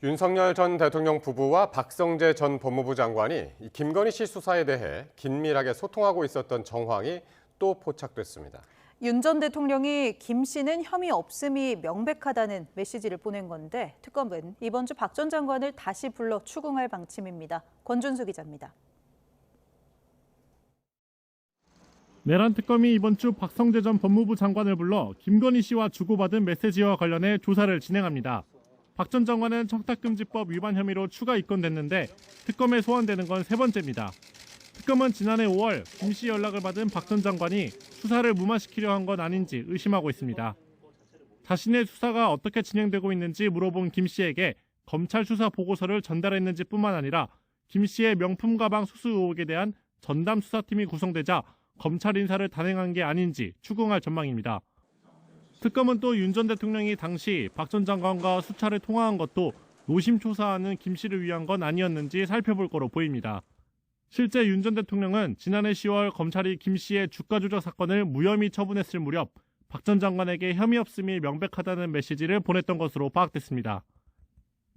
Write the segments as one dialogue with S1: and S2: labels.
S1: 윤석열 전 대통령 부부와 박성재 전 법무부 장관이 김건희 씨 수사에 대해 긴밀하게 소통하고 있었던 정황이 또 포착됐습니다.
S2: 윤 전 대통령이 김 씨는 혐의 없음이 명백하다는 메시지를 보낸 건데 특검은 이번 주 박 전 장관을 다시 불러 추궁할 방침입니다. 권준수 기자입니다.
S3: 내란 특검이 이번 주 박성재 전 법무부 장관을 불러 김건희 씨와 주고받은 메시지와 관련해 조사를 진행합니다. 박 전 장관은 청탁금지법 위반 혐의로 추가 입건됐는데 특검에 소환되는 건 세 번째입니다. 특검은 지난해 5월 김 씨 연락을 받은 박 전 장관이 수사를 무마시키려 한 건 아닌지 의심하고 있습니다. 자신의 수사가 어떻게 진행되고 있는지 물어본 김 씨에게 검찰 수사 보고서를 전달했는지 뿐만 아니라 김 씨의 명품 가방 수수 의혹에 대한 전담 수사팀이 구성되자 검찰 인사를 단행한 게 아닌지 추궁할 전망입니다. 특검은 또 윤 전 대통령이 당시 박 전 장관과 수차례 통화한 것도 노심초사하는 김 씨를 위한 건 아니었는지 살펴볼 거로 보입니다. 실제 윤 전 대통령은 지난해 10월 검찰이 김 씨의 주가 조작 사건을 무혐의 처분했을 무렵 박 전 장관에게 혐의 없음이 명백하다는 메시지를 보냈던 것으로 파악됐습니다.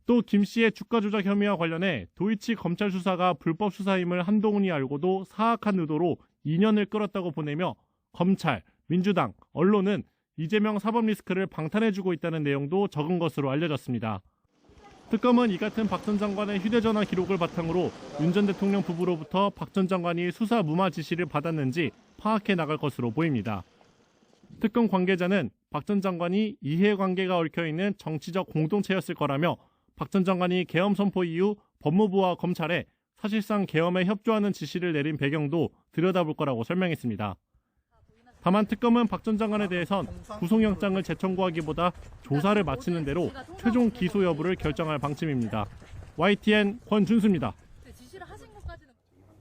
S3: 또 김 씨의 주가 조작 혐의와 관련해 도이치 검찰 수사가 불법 수사임을 한동훈이 알고도 사악한 의도로 2년을 끌었다고 보내며 검찰, 민주당, 언론은 이재명 사법 리스크를 방탄해주고 있다는 내용도 적은 것으로 알려졌습니다. 특검은 이 같은 박 전 장관의 휴대전화 기록을 바탕으로 윤 전 대통령 부부로부터 박 전 장관이 수사 무마 지시를 받았는지 파악해 나갈 것으로 보입니다. 특검 관계자는 박 전 장관이 이해관계가 얽혀있는 정치적 공동체였을 거라며 박 전 장관이 계엄 선포 이후 법무부와 검찰에 사실상 계엄에 협조하는 지시를 내린 배경도 들여다볼 거라고 설명했습니다. 다만 특검은 박 전 장관에 대해선 구속영장을 재청구하기보다 조사를 마치는 대로 최종 기소 여부를 결정할 방침입니다. YTN 권준수입니다.